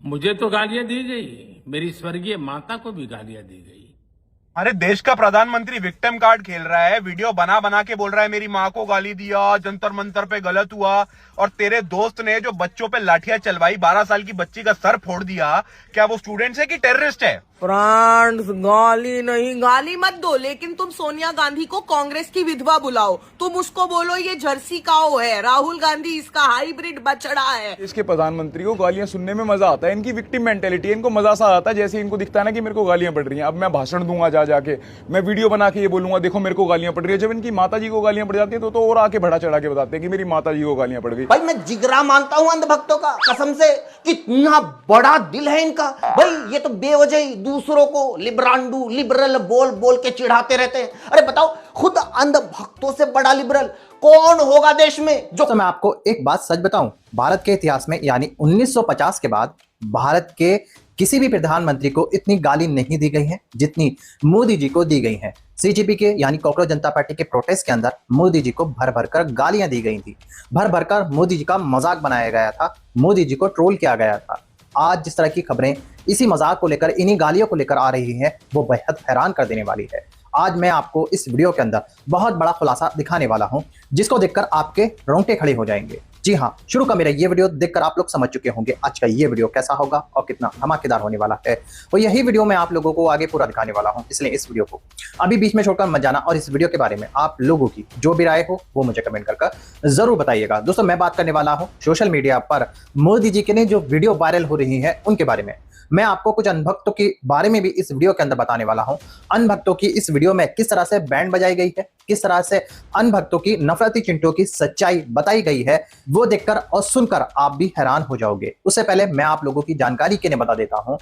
मुझे तो गालियां दी गई, मेरी स्वर्गीय माता को भी गालियां दी गई। अरे देश का प्रधानमंत्री विक्टिम कार्ड खेल रहा है, वीडियो बना बना के बोल रहा है मेरी माँ को गाली दिया, जंतर मंतर पे गलत हुआ। और तेरे दोस्त ने जो बच्चों पे लाठियां चलवाई, 12 साल की बच्ची का सर फोड़ दिया, क्या वो स्टूडेंट्स है कि टेररिस्ट है? फ्रांस गाली नहीं, गाली मत दो, लेकिन तुम सोनिया गांधी को कांग्रेस की विधवा बुलाओ। तुम उसको बोलो ये जर्सी काऊ है, राहुल गांधी इसका हाइब्रिड बछड़ा है। इसके प्रधानमंत्री को गालियां सुनने में मजा आता है। इनकी विक्टिम मेंटेलिटी है, इनको मजा सा आता है। जैसे इनको दिखता है ना कि मेरे को गालियां पड़ रही हैं, अब मैं भाषण दूंगा जा जाके, मैं वीडियो बना के ये बोलूंगा देखो मेरे को गालियां पड़ रही है। जब इनकी माता जी को गालियां पड़ जाती है तो और आके बढ़ा चढ़ा के बताते हैं कि मेरी माता जी को गालियां पड़ गई। भाई मैं जिगरा मानता हूं अंधभक्तों का, कसम से, कितना बड़ा दिल है इनका। भाई ये तो बेवजह ही दूसरों को लिबरांडू लिबरल बोल बोल के चिढ़ाते रहते हैं। अरे बताओ, खुद अंधभक्तों से बड़ा लिबरल कौन होगा देश में? जो तो मैं आपको एक बात सच बताऊं, भारत के इतिहास में यानी 1950 के बाद भारत के किसी भी प्रधानमंत्री को इतनी गाली नहीं दी गई है जितनी मोदी जी को दी गई है। सीजेपी के यानी कॉकरोच जनता पार्टी के प्रोटेस्ट के अंदर मोदी जी को भर भर कर गालियां दी गई थी, भर भर कर मोदी जी का मजाक बनाया गया था, मोदी जी को ट्रोल किया गया था। आज जिस तरह की खबरें इसी मजाक को लेकर, इन्हीं गालियों को लेकर आ रही हैं, वो बेहद हैरान कर देने वाली है। आज मैं आपको इस वीडियो के अंदर बहुत बड़ा खुलासा दिखाने वाला हूं, जिसको देखकर आपके रोंगटे खड़े हो जाएंगे। जी हां, शुरू का मेरा ये वीडियो देखकर आप लोग समझ चुके होंगे आज का ये वीडियो कैसा होगा और कितना धमाकेदार होने वाला है। और यही वीडियो मैं आप लोगों को आगे पूरा दिखाने वाला हूं, इसलिए इस वीडियो को अभी बीच में छोड़कर मत जाना। और इस वीडियो के बारे में आप लोगों की जो भी राय हो वो मुझे कमेंट कर जरूर बताइएगा। दोस्तों, मैं बात करने वाला हूं सोशल मीडिया पर मोदी जी के ने जो वीडियो वायरल हो रही है उनके बारे में। मैं आपको कुछ अनभक्तों के बारे में भी इस वीडियो के अंदर बताने वाला हूं। अनभक्तों की इस वीडियो में किस तरह से बैंड बजाई गई है, किस तरह से अनभक्तों की नफरती चिंटों की सच्चाई बताई गई है, वो देखकर और सुनकर आप भी हैरान हो जाओगे। उससे पहले मैं आप लोगों की जानकारी के लिए बता देता हूं,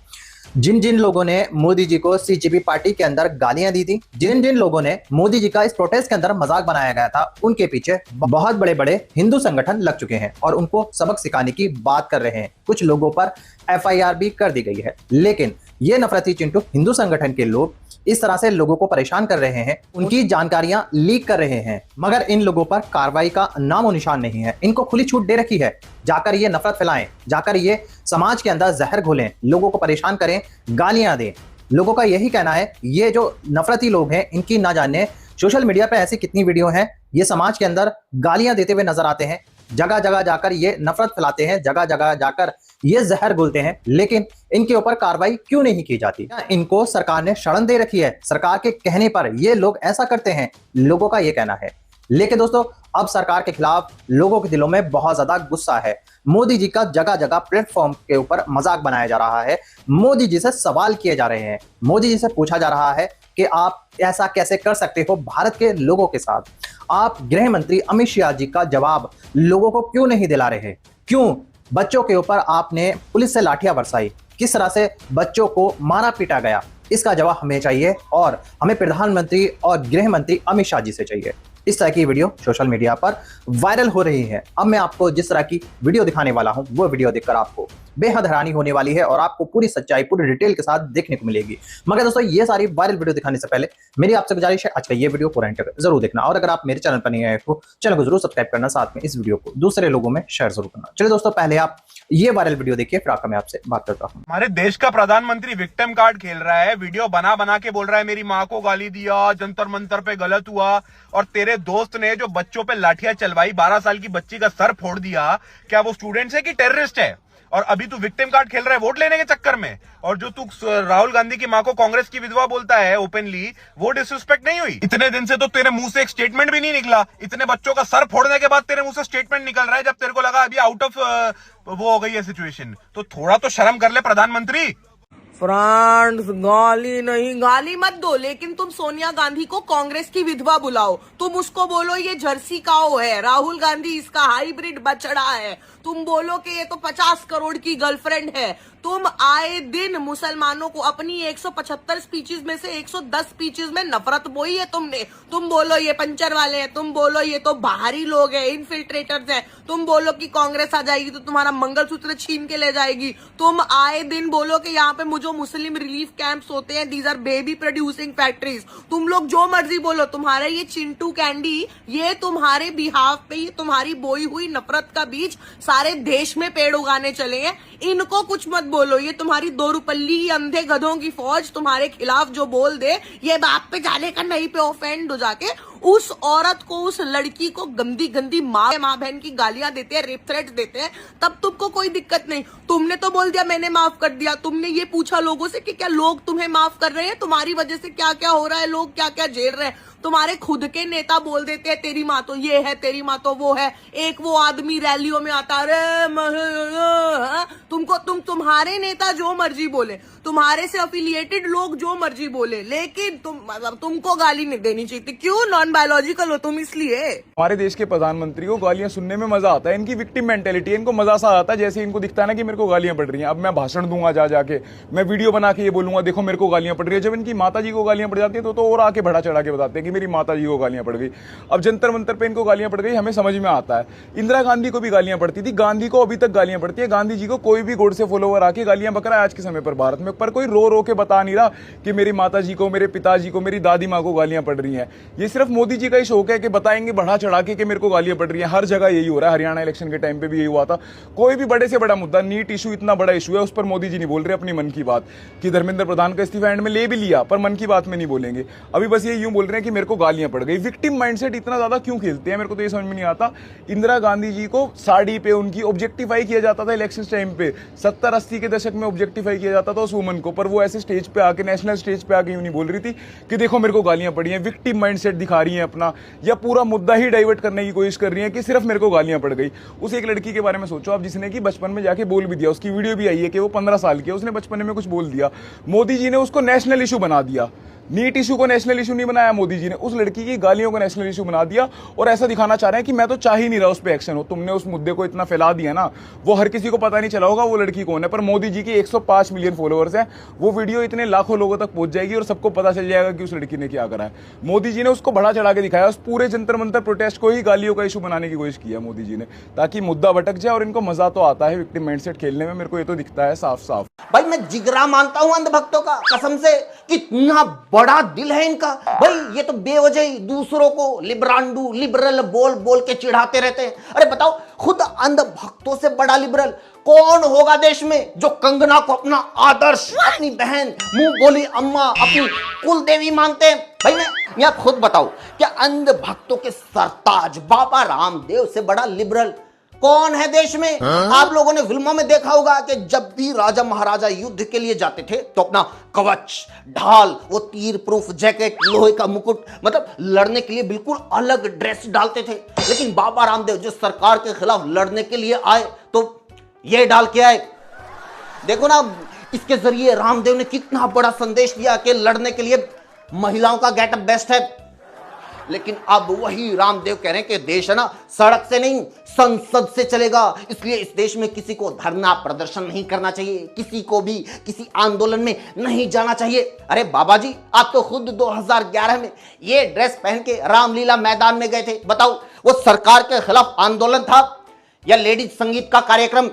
जिन जिन लोगों ने मोदी जी को सीजेपी पार्टी के अंदर गालियां दी थी, जिन जिन लोगों ने मोदी जी का इस प्रोटेस्ट के अंदर मजाक बनाया गया था, उनके पीछे बहुत बड़े बड़े हिंदू संगठन लग चुके हैं और उनको सबक सिखाने की बात कर रहे हैं। कुछ लोगों पर एफआईआर भी कर दी गई है, लेकिन ये नफरती चिंटू हिंदू संगठन के लोग इस तरह से लोगों को परेशान कर रहे हैं, उनकी जानकारियां लीक कर रहे हैं, मगर इन लोगों पर कार्रवाई का नामो निशान नहीं है। इनको खुली छूट दे रखी है, जाकर ये नफरत फैलाएं, जाकर ये समाज के अंदर जहर घोलें, लोगों को परेशान करें, गालियां दें। लोगों का यही कहना है, ये जो नफरती लोग हैं इनकी ना जाने सोशल मीडिया पे ऐसी कितनी वीडियो हैं, ये समाज के अंदर गालियां देते हुए नजर आते हैं, जगह जगह जाकर ये नफरत फैलाते हैं, जगह जगह जाकर ये जहर घोलते हैं, लेकिन इनके ऊपर कार्रवाई क्यों नहीं की जाती? इनको सरकार ने शरण दे रखी है, सरकार के कहने पर ये लोग ऐसा करते हैं, लोगों का ये कहना है। लेकिन दोस्तों, अब सरकार के खिलाफ लोगों के दिलों में बहुत ज्यादा गुस्सा है। मोदी जी का जगह जगह प्लेटफॉर्म के ऊपर मजाक बनाया जा रहा है, मोदी जी से सवाल किए जा रहे हैं, मोदी जी से पूछा जा रहा है कि आप ऐसा कैसे कर सकते हो भारत के लोगों के साथ। आप गृह मंत्री अमित शाह जी का जवाब लोगों को क्यों नहीं दिला रहे? क्यों बच्चों के ऊपर आपने पुलिस से लाठियां बरसाई? किस तरह से बच्चों को मारा पीटा गया? इसका जवाब हमें चाहिए और हमें प्रधानमंत्री और गृह मंत्री अमित शाह जी से चाहिए। इस तरह की वीडियो सोशल मीडिया पर वायरल हो रही है। अब मैं आपको जिस तरह की वीडियो दिखाने वाला हूं, वो वीडियो देखकर आपको बेहद हैरानी होने वाली है और आपको पूरी सच्चाई पूरी डिटेल के साथ देखने को मिलेगी। मगर दोस्तों, ये सारी वायरल वीडियो दिखाने से पहले मेरी आपसे गुजारिश है, आज का ये वीडियो पूरा एंड तक जरूर देखना। और अगर आप मेरे चैनल पर नहीं आए तो चैनल को जरूर सब्सक्राइब करना, साथ में इस वीडियो को दूसरे लोगों में शेयर जरूर करना। चलिए दोस्तों, पहले आप ये वायरल वीडियो देखिए, फिर आपका मैं आपसे बात करता हूँ। हमारे देश का प्रधानमंत्री विक्टिम कार्ड खेल रहा है, वीडियो बना बना के बोल रहा है मेरी माँ को गाली दिया, जंतर मंतर पे गलत हुआ। और तेरे दोस्त ने जो बच्चों पे लाठियां चलवाई, 12 साल की बच्ची का सर फोड़ दिया, क्या वो स्टूडेंट्स है कि टेररिस्ट है? और अभी तू विक्टिम कार्ड खेल रहा है वोट लेने के चक्कर में। और जो तू राहुल गांधी की माँ को कांग्रेस की विधवा बोलता है ओपनली, वो डिसरिस्पेक्ट नहीं हुई? इतने दिन से तो तेरे मुंह से एक स्टेटमेंट भी नहीं निकला। इतने बच्चों का सर फोड़ने के बाद तेरे मुंह से स्टेटमेंट निकल रहा है, जब तेरे को लगा अभी आउट ऑफ वो हो गई है सिचुएशन। तो थोड़ा तो शर्म कर ले प्रधानमंत्री। फ्रांस गाली नहीं, गाली मत दो, लेकिन तुम सोनिया गांधी को कांग्रेस की विधवा बुलाओ। तुम उसको बोलो ये जर्सी काऊ है, राहुल गांधी इसका हाइब्रिड बछड़ा है। तुम बोलो कि ये तो 50 करोड़ की गर्लफ्रेंड है। तुम आए दिन मुसलमानों को अपनी 175 स्पीचेस में से 110 स्पीचेस में नफरत बोई है तुमने। तुम बोलो ये पंचर वाले हैं, तुम बोलो ये तो बाहरी लोग हैं, इनफिल्ट्रेटर्स हैं, तुम बोलो कि कांग्रेस आ जाएगी तो तुम्हारा मंगलसूत्र छीन के ले जाएगी। तुम आए दिन बोलो कि यहाँ पे जो मुस्लिम रिलीफ कैंप्स होते हैं, these are baby producing factories. तुम लोग जो मर्जी बोलो, तुम्हारे ये चिंटू कैंडी, ये तुम्हारे बिहाफ पे, ये तुम्हारी बोई हुई नफरत का बीज सारे देश में पेड़ उगाने चले हैं। इनको कुछ मत बोलो। ये तुम्हारी दो रुपल्ली अंधे गधों की फौज तुम्हारे खिलाफ जो बोल दे, ये बाप पे जाने का नहीं पे ऑफेंड हो जाके उस औरत को, उस लड़की को गंदी गंदी माँ बहन की गालियां देते हैं, रेप थ्रेट देते हैं, तब तुमको कोई दिक्कत नहीं। तुमने तो बोल दिया मैंने माफ कर दिया। तुमने ये पूछा लोगों से कि क्या लोग तुम्हें माफ कर रहे हैं? तुम्हारी वजह से क्या क्या हो रहा है, लोग क्या क्या झेल रहे हैं। तुम्हारे खुद के नेता बोल देते हैं तेरी माँ तो ये है, तेरी माँ तो वो है। एक वो आदमी रैलियों में आता, अरे तुम्हारे नेता जो मर्जी बोले, तुम्हारे से अफिलिएटेड लोग जो मर्जी बोले, लेकिन तुमको गाली नहीं देनी चाहिए। क्यों? नॉन बायोलॉजिकल हो तुम, इसलिए। हमारे देश के प्रधानमंत्री को गालियां सुनने में मजा आता है। इनकी विक्टिम मेंटेलिटी है, इनको मजा सा आता है। जैसे इनको दिखता है ना कि मेरे को गालियां पड़ रही हैं, अब मैं भाषण दूंगा जा जाके, मैं वीडियो बना के ये बोलूंगा देखो मेरे को गालियां पड़ रही है। जब इनकी माता जी को गालियां पड़ जाती है तो और आके बढ़ा चढ़ा के बताते हैं कि मेरी माता जी को गालियां पड़ गई। अब जंतर मंतर पे इनको गालियां पड़ गई, हमें समझ में आता है। इंदिरा गांधी को भी गालियां पड़ती थी, गांधी को अभी तक गालियां पड़ती है। गांधी जी को कोई भी गोड से फॉलोवर आके गालियां बक रहा है आज के समय पर भारत में, पर कोई रो रो के बता नहीं रहा कि मेरी माता जी को, मेरे पिताजी को, मेरी दादी माँ को गालियां पड़ रही हैं। ये सिर्फ मोदी जी का ही शौक है कि बताएंगे बढ़ा चढ़ा के कि मेरे को गालियां पड़ रही हैं। हर जगह यही हो रहा है, हरियाणा इलेक्शन के टाइम पे भी यही हुआ था। कोई भी बड़े से बड़ा मुद्दा, नीट इशू इतना बड़ा इशू है, उस पर मोदी जी नहीं बोल रहे अपनी मन की बात कि धर्मेंद्र प्रधान का इस्तीफा एंड में ले भी लिया, पर मन की बात में नहीं बोलेंगे। अभी बस ये यूं बोल रहे हैं कि मेरे को गालियां पड़ गई। विक्टिम माइंडसेट इतना ज्यादा क्यों खेलते हैं, मेरे को तो ये समझ में नहीं आता। इंदिरा गांधी जी को साड़ी पे उनकी ऑब्जेक्टिफाई किया जाता था इलेक्शन टाइम पे, 70-80 के दशक में ऑब्जेक्टिफाई किया जाता था उस वुमन को, पर वो ऐसे स्टेज पे आके, नेशनल स्टेज पे आके यूं नहीं बोल रही थी कि देखो मेरे को गालियां पड़ी हैं। विक्टिम माइंडसेट दिखा रही हैं अपना, या पूरा मुद्दा ही डाइवर्ट करने की कोशिश कर रही है कि सिर्फ मेरे को गालियां पड़ गई। उस एक लड़की के बारे में सोचो आप, जिसने कि बचपन में जाके बोल भी दिया, उसकी वीडियो भी आई है कि वो 15 साल की है, उसने बचपन में कुछ बोल दिया, मोदी जी ने उसको नेशनल इशू बना दिया। नीट इशू को नेशनल इशू नहीं बनाया मोदी जी ने, उस लड़की की गालियों को नेशनल इशू बना दिया और ऐसा दिखाना चाह रहे हैं कि मैं तो चाह ही नहीं रहा उस पर एक्शन हो। तुमने उस मुद्दे को इतना फैला दिया ना, वो हर किसी को पता नहीं चला होगा वो लड़की कौन है, पर मोदी जी की 105 मिलियन फॉलोअर्स हैं। वो वीडियो इतने लाखों लोगों तक पहुंच जाएगी और सबको पता चल जाएगा कि उस लड़की ने क्या करा है। मोदी जी ने उसको बढ़ा चढ़ा के दिखाया, उस पूरे जंतर मंतर प्रोटेस्ट को ही गालियों का इशू बनाने की कोशिश किया मोदी जी ने, ताकि मुद्दा भटक जाए। और इनको मजा तो आता है विक्टिम माइंडसेट खेलने में, मेरे को ये तो दिखता है साफ साफ। भाई मैं जिगरा मानता हूं अंधभक्तों का, कसम से, कितना बड़ा दिल है इनका। भाई ये तो बेवजह ही दूसरों को लिब्रांडू, लिबरल बोल बोल के चिढ़ाते रहते हैं। अरे बताओ, खुद अंधभक्तों से बड़ा लिबरल कौन होगा देश में, जो कंगना को अपना आदर्श, अपनी बहन, मुंह बोली अम्मा, अपनी कुल देवी मानते हैं। भाई मैं आप खुद बताओ, क्या अंधभक्तों के सरताज बाबा रामदेव से बड़ा लिबरल कौन है देश में? आप लोगों ने फिल्मों में देखा होगा कि जब भी राजा महाराजा युद्ध के लिए जाते थे तो अपना कवच, ढाल, वो तीर प्रूफ जैकेट, लोहे का मुकुट, मतलब लड़ने के लिए बिल्कुल अलग ड्रेस डालते थे। लेकिन बाबा रामदेव जो सरकार के खिलाफ लड़ने के लिए आए तो ये डाल के आए। देखो ना, इसके जरिए रामदेव ने कितना बड़ा संदेश दिया कि लड़ने के लिए महिलाओं का गेटअप बेस्ट है। लेकिन अब वही रामदेव कह रहे हैं कि देश है ना सड़क से नहीं संसद से चलेगा, इसलिए इस देश में किसी को धरना प्रदर्शन नहीं करना चाहिए, किसी को भी किसी आंदोलन में नहीं जाना चाहिए। अरे बाबा जी, आप तो खुद 2011 में ये ड्रेस पहन के रामलीला मैदान में गए थे। बताओ, वो सरकार के खिलाफ आंदोलन था या लेडीज संगीत का कार्यक्रम?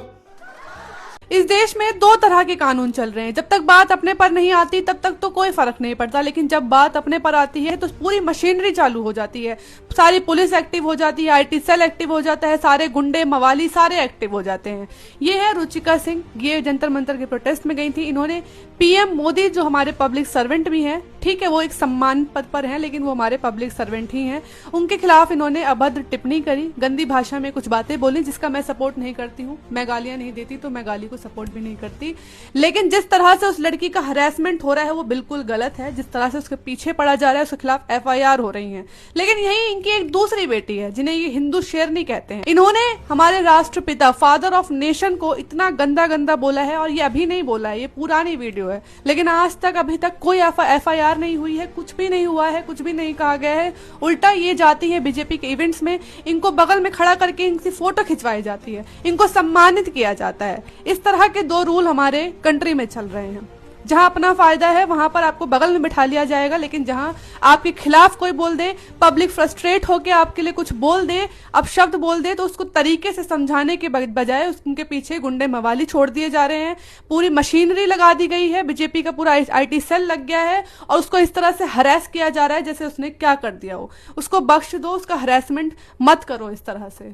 इस देश में दो तरह के कानून चल रहे हैं। जब तक बात अपने पर नहीं आती तब तक तो कोई फर्क नहीं पड़ता, लेकिन जब बात अपने पर आती है तो पूरी मशीनरी चालू हो जाती है, सारी पुलिस एक्टिव हो जाती है, आईटी सेल एक्टिव हो जाता है, सारे गुंडे मवाली सारे एक्टिव हो जाते हैं। ये है रुचिका सिंह, ये जंतर मंतर के प्रोटेस्ट में गई थी। इन्होंने पीएम मोदी, जो हमारे पब्लिक सर्वेंट भी हैं, ठीक है वो एक सम्मान पद पर हैं लेकिन वो हमारे पब्लिक सर्वेंट ही हैं, उनके खिलाफ इन्होंने अभद्र टिप्पणी करी, गंदी भाषा में कुछ बातें बोली, जिसका मैं सपोर्ट नहीं करती हूँ। मैं गालियां नहीं देती तो मैं गाली को सपोर्ट भी नहीं करती, लेकिन जिस तरह से उस लड़की का हरासमेंट हो रहा है वो बिल्कुल गलत है। जिस तरह से उसके पीछे पड़ा जा रहा है, उसके खिलाफ एफआईआर हो रही है। लेकिन यही इनकी एक दूसरी बेटी है जिन्हें ये हिंदू शेरनी कहते हैं, इन्होंने हमारे राष्ट्रपिता, फादर ऑफ नेशन को इतना गंदा गंदा बोला है, और ये अभी नहीं बोला है, ये पुरानी वीडियो है, लेकिन आज तक अभी तक कोई एफआईआर नहीं हुई है, कुछ भी नहीं हुआ है, कुछ भी नहीं कहा गया है। उल्टा ये जाती है बीजेपी के इवेंट्स में, इनको बगल में खड़ा करके इनकी फोटो खिंचवाई जाती है, इनको सम्मानित किया जाता है। इस तरह के दो रूल हमारे कंट्री में चल रहे हैं। जहां अपना फायदा है वहां पर आपको बगल में बिठा लिया जाएगा, लेकिन जहां आपके खिलाफ कोई बोल दे, पब्लिक फ्रस्ट्रेट होकर आपके लिए कुछ बोल दे, अपशब्द बोल दे, तो उसको तरीके से समझाने के बजाय उनके पीछे गुंडे मवाली छोड़ दिए जा रहे हैं। पूरी मशीनरी लगा दी गई है, बीजेपी का पूरा आईटी सेल लग गया है और उसको इस तरह से हरास किया जा रहा है जैसे उसने क्या कर दिया हो। उसको बख्श दो, उसका हरासमेंट मत करो इस तरह से।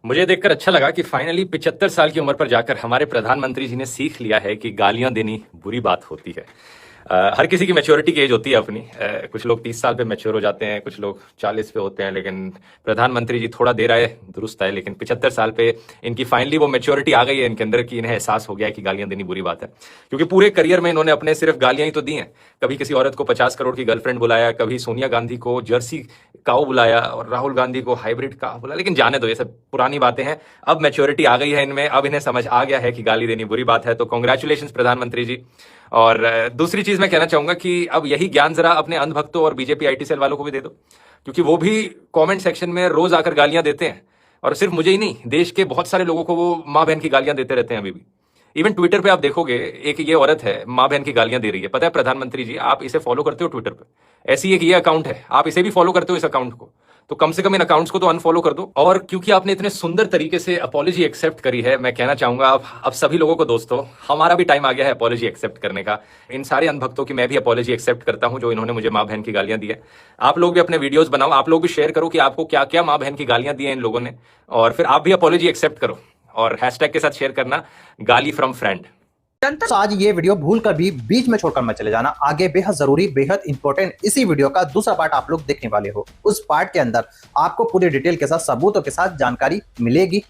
मुझे देखकर अच्छा लगा कि फाइनली 75 साल की उम्र पर जाकर हमारे प्रधानमंत्री जी ने सीख लिया है कि गालियां देनी बुरी बात होती है। हर किसी की मैच्योरिटी की एज होती है अपनी। कुछ लोग 30 साल पे मैच्योर हो जाते हैं, कुछ लोग 40 पे होते हैं, लेकिन प्रधानमंत्री जी थोड़ा देर आए दुरुस्त आए, लेकिन 75 साल पे इनकी फाइनली वो मैच्योरिटी आ गई है इनके अंदर कि इन्हें एहसास हो गया है कि गालियां देनी बुरी बात है। क्योंकि पूरे करियर में इन्होंने अपने सिर्फ गालियां ही तो दी हैं। कभी किसी औरत को 50 करोड़ की गर्लफ्रेंड बुलाया, कभी सोनिया गांधी को जर्सी काऊ बुलाया और राहुल गांधी को हाइब्रिड काऊ बुलाया, लेकिन जाने दो, ये सब पुरानी बातें हैं। अब मैच्योरिटी आ गई है इनमें, अब इन्हें समझ आ गया है कि गाली देनी बुरी बात है। तो कॉन्ग्रेचुलेशन प्रधानमंत्री जी। और दूसरी चीज मैं कहना चाहूंगा कि अब यही ज्ञान जरा अपने अंधभक्तों और बीजेपी आईटी सेल वालों को भी दे दो, क्योंकि वो भी कमेंट सेक्शन में रोज आकर गालियां देते हैं। और सिर्फ मुझे ही नहीं, देश के बहुत सारे लोगों को वो माँ बहन की गालियां देते रहते हैं अभी भी। इवन ट्विटर पे आप देखोगे, एक ये औरत है माँ बहन की गालियां दे रही है। पता है प्रधानमंत्री जी, आप इसे फॉलो करते हो ट्विटर पे? ऐसी एक ये अकाउंट है, आप इसे भी फॉलो करते हो इस अकाउंट को, तो कम से कम इन अकाउंट्स को तो अनफॉलो कर दो। और क्योंकि आपने इतने सुंदर तरीके से अपॉलॉजी एक्सेप्ट करी है, मैं कहना चाहूंगा अब सभी लोगों को, दोस्तों हमारा भी टाइम आ गया है अपॉलॉजी एक्सेप्ट करने का। इन सारे अनभक्तों की मैं भी अपॉलॉजी एक्सेप्ट करता हूं जो इन्होंने मुझे माँ बहन की गालियां दी है। आप लोग भी अपने वीडियोस बनाओ, आप लोग भी शेयर करो कि आपको क्या क्या माँ बहन की गालियां दी हैं इन लोगों ने, और फिर आप भी अपॉलॉजी एक्सेप्ट करो और हैशटैग के साथ शेयर करना, गाली फ्रॉम फ्रेंड। तो आज ये वीडियो भूल कर भी बीच में छोड़कर मत चले जाना। आगे बेहद जरूरी, बेहद इंपॉर्टेंट इसी वीडियो का दूसरा पार्ट आप लोग देखने वाले हो। उस पार्ट के अंदर आपको पूरी डिटेल के साथ, सबूतों के साथ जानकारी मिलेगी।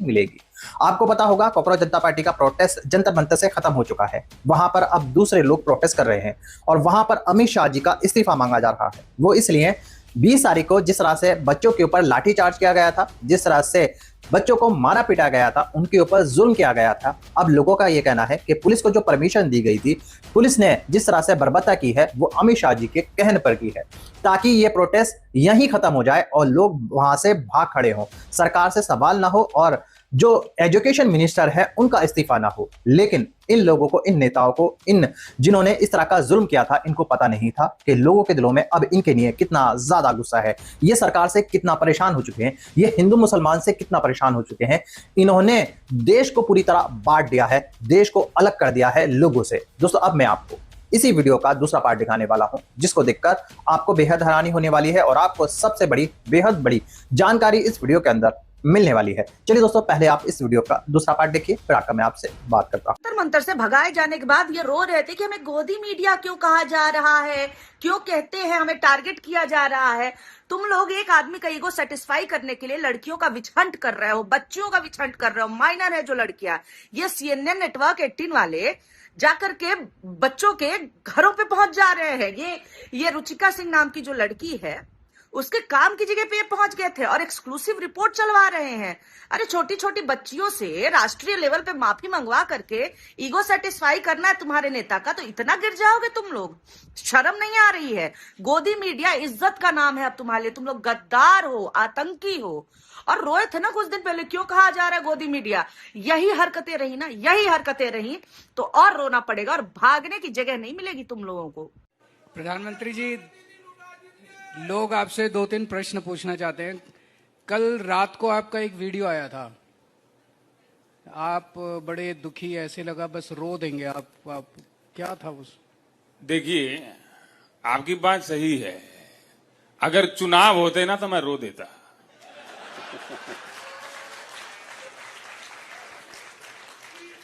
आपको पता होगा कॉकरोच जनता पार्टी का प्रोटेस्ट जंतर मंतर से खत्म हो चुका है। वहां पर अब दूसरे लोग प्रोटेस्ट कर रहे हैं और वहां पर अमित शाह जी का इस्तीफा मांगा जा रहा है। वो इसलिए 20 तारीख को जिस तरह से बच्चों के ऊपर लाठीचार्ज किया गया था, जिस तरह से बच्चों को मारा पीटा गया था, उनके ऊपर जुल्म किया गया था, अब लोगों का यह कहना है कि पुलिस को जो परमिशन दी गई थी, पुलिस ने जिस तरह से बर्बरता की है, वो अमित शाह जी के कहने पर की है, ताकि ये प्रोटेस्ट यहीं खत्म हो जाए और लोग वहां से भाग खड़े हों, सरकार से सवाल ना हो और जो एजुकेशन मिनिस्टर है उनका इस्तीफा ना हो। लेकिन इन लोगों को, इन नेताओं को, इन जिन्होंने इस तरह का जुल्म किया था, इनको पता नहीं था कि लोगों के दिलों में अब इनके लिए कितना ज्यादा गुस्सा है, ये सरकार से कितना परेशान हो चुके हैं, ये हिंदू मुसलमान से कितना परेशान हो चुके हैं। इन्होंने देश को पूरी तरह बांट दिया है, देश को अलग कर दिया है लोगों से। दोस्तों अब मैं आपको इसी वीडियो का दूसरा पार्ट दिखाने वाला हूं, जिसको देखकर आपको बेहद हैरानी होने वाली है और आपको सबसे बड़ी, बेहद बड़ी जानकारी इस वीडियो के अंदर मिलने वाली है। चलिए दोस्तों, पहले आप इस वीडियो का दूसरा पार्ट देखिए, फिर आकर मैं आपसे बात करता हूँ। जंतर मंतर से भगाए जाने के बाद ये रो रहे थे कि हमें गोदी मीडिया क्यों कहा जा रहा है, क्यों कहते हैं हमें टारगेट किया जा रहा है। तुम लोग एक आदमी का ईगो सेटिस्फाई करने के लिए लड़कियों का विछंट कर रहे हो, बच्चियों का विछंट कर रहे हो, माइनर है जो लड़कियां। ये CNN नेटवर्क 18 वाले जाकर के बच्चों के घरों पे पहुंच जा रहे हैं। ये रुचिका सिंह नाम की जो लड़की है, उसके काम की जगह पे पहुंच गए थे और एक्सक्लूसिव रिपोर्ट चलवा रहे हैं। अरे छोटी छोटी बच्चियों से राष्ट्रीय लेवल पे माफी मंगवा करके ईगो सेटिस्फाई करना है तुम्हारे नेता का, तो इतना गिर जाओगे तुम लोग? शर्म नहीं आ रही है? गोदी मीडिया इज्जत का नाम है अब तुम्हारे लिए। तुम लोग गद्दार हो, आतंकी हो। और रोए थे ना कुछ दिन पहले, क्यों कहा जा रहा है गोदी मीडिया? यही हरकतें रही ना, यही हरकतें रही तो और रोना पड़ेगा और भागने की जगह नहीं मिलेगी तुम लोगों को। प्रधानमंत्री जी, लोग आपसे 2-3 प्रश्न पूछना चाहते हैं। कल रात को आपका एक वीडियो आया था, आप बड़े दुखी, ऐसे लगा बस रो देंगे आप क्या था उस? देखिए, आपकी बात सही है। अगर चुनाव होते ना तो मैं रो देता,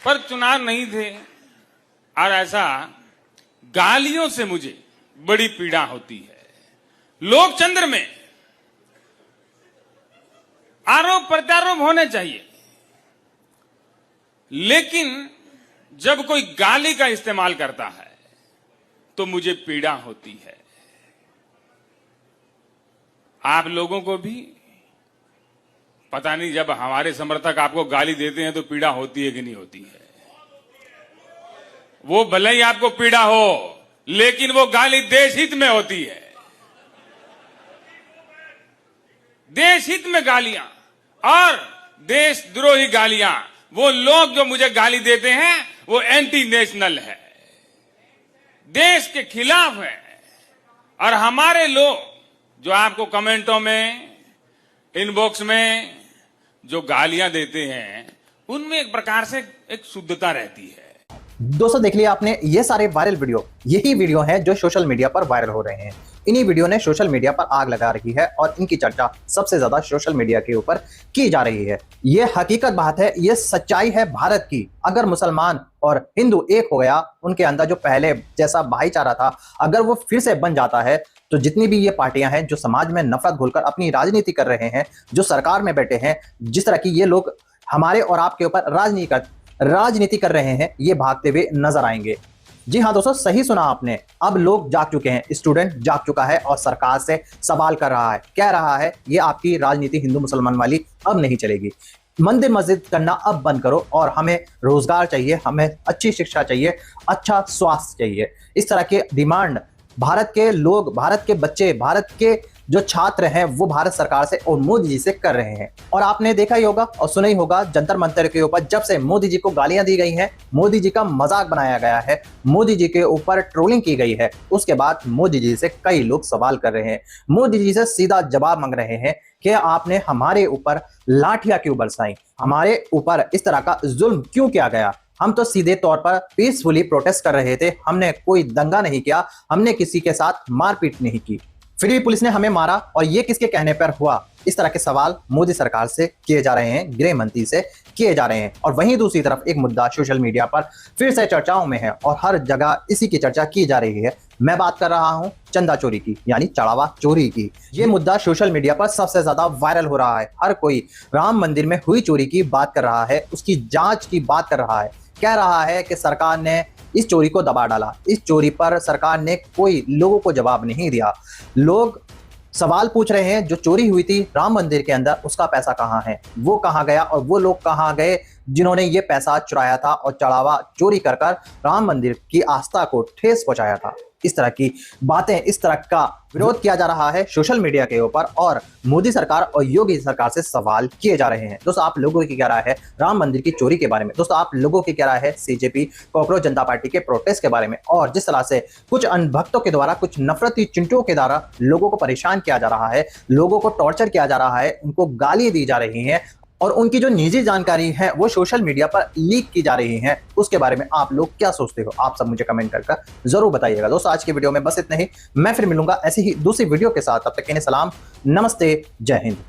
पर चुनाव नहीं थे। और ऐसा गालियों से मुझे बड़ी पीड़ा होती है। लोकतंत्र में आरोप प्रत्यारोप होने चाहिए, लेकिन जब कोई गाली का इस्तेमाल करता है तो मुझे पीड़ा होती है। आप लोगों को भी पता नहीं, जब हमारे समर्थक आपको गाली देते हैं तो पीड़ा होती है कि नहीं होती है? वो भले ही आपको पीड़ा हो, लेकिन वो गाली देश हित में होती है। देश हित में गालियां और देशद्रोही गालियां, वो लोग जो मुझे गाली देते हैं वो एंटी नेशनल है, देश के खिलाफ है। और हमारे लोग जो आपको कमेंटों में, इनबॉक्स में जो गालियां देते हैं, उनमें एक प्रकार से एक शुद्धता रहती है। दोस्तों देख लिया आपने, ये सारे वायरल वीडियो, यही वीडियो हैं जो सोशल मीडिया पर वायरल हो रहे हैं। इन्हीं वीडियो ने सोशल मीडिया पर आग लगा रही है और इनकी चर्चा सबसे ज्यादा सोशल मीडिया के ऊपर की जा रही है। ये हकीकत बात है, ये सच्चाई है भारत की। अगर मुसलमान और हिंदू एक हो गया, उनके अंदर जो पहले जैसा भाईचारा था अगर वो फिर से बन जाता है, तो जितनी भी ये पार्टियां हैं जो समाज में नफरत घोलकर अपनी राजनीति कर रहे हैं, जो सरकार में बैठे हैं, जिस तरह की ये लोग हमारे और आपके ऊपर राजनीति कर रहे हैं, ये भागते हुए नजर आएंगे। जी हाँ दोस्तों, सही सुना आपने। अब लोग जाग चुके हैं, स्टूडेंट जाग चुका है और सरकार से सवाल कर रहा है, कह रहा है ये आपकी राजनीति हिंदू मुसलमान वाली अब नहीं चलेगी। मंदिर मस्जिद करना अब बंद करो और हमें रोजगार चाहिए, हमें अच्छी शिक्षा चाहिए, अच्छा स्वास्थ्य चाहिए। इस तरह के डिमांड भारत के लोग, भारत के बच्चे, भारत के जो छात्र हैं वो भारत सरकार से और मोदी जी से कर रहे हैं। और आपने देखा ही होगा और सुना ही होगा, जंतर मंतर के ऊपर जब से मोदी जी को गालियां दी गई हैं, मोदी जी का मजाक बनाया गया है, मोदी जी के ऊपर ट्रोलिंग की गई है, उसके बाद मोदी जी से कई लोग सवाल कर रहे हैं, मोदी जी से सीधा जवाब मांग रहे हैं कि आपने हमारे ऊपर लाठियां क्यों बरसाई, हमारे ऊपर इस तरह का जुल्म क्यों किया गया। हम तो सीधे तौर पर पीसफुली प्रोटेस्ट कर रहे थे, हमने कोई दंगा नहीं किया, हमने किसी के साथ मारपीट नहीं की, फिर भी पुलिस ने हमें मारा और ये किसके कहने पर हुआ। इस तरह के सवाल मोदी सरकार से किए जा रहे हैं, गृह मंत्री से किए जा रहे हैं। और वहीं दूसरी तरफ एक मुद्दा सोशल मीडिया पर फिर से चर्चाओं में है और हर जगह इसी की चर्चा की जा रही है। मैं बात कर रहा हूं चंदा चोरी की, यानी चढ़ावा चोरी की। ये मुद्दा सोशल मीडिया पर सबसे ज्यादा वायरल हो रहा है। हर कोई राम मंदिर में हुई चोरी की बात कर रहा है, उसकी जांच की बात कर रहा है, कह रहा है कि सरकार ने इस चोरी को दबा डाला, इस चोरी पर सरकार ने कोई लोगों को जवाब नहीं दिया। लोग सवाल पूछ रहे हैं, जो चोरी हुई थी राम मंदिर के अंदर, उसका पैसा कहाँ है, वो कहाँ गया और वो लोग कहाँ गए जिन्होंने ये पैसा चुराया था और चढ़ावा चोरी कर राम मंदिर की आस्था को ठेस पहुंचाया था। इस तरह की बातें, इस तरह का विरोध किया जा रहा है सोशल मीडिया के ऊपर और मोदी सरकार और योगी सरकार से सवाल किए जा रहे हैं। दोस्तों, आप लोगों की क्या राय है राम मंदिर की चोरी के बारे में? दोस्तों, आप लोगों की क्या राय है सीजेपी कॉकरोच जनता पार्टी के प्रोटेस्ट के बारे में? और जिस तरह से कुछ अनभक्तों के द्वारा, कुछ नफरती चिंटुओं के द्वारा लोगों को परेशान किया जा रहा है, लोगों को टॉर्चर किया जा रहा है, उनको गाली दी जा रही है और उनकी जो निजी जानकारी है वो सोशल मीडिया पर लीक की जा रही है, उसके बारे में आप लोग क्या सोचते हो? आप सब मुझे कमेंट कर जरूर बताइएगा। दोस्तों, आज की वीडियो में बस इतना ही। मैं फिर मिलूंगा ऐसी ही दूसरी वीडियो के साथ। तब तक के लिए सलाम, नमस्ते, जय हिंद।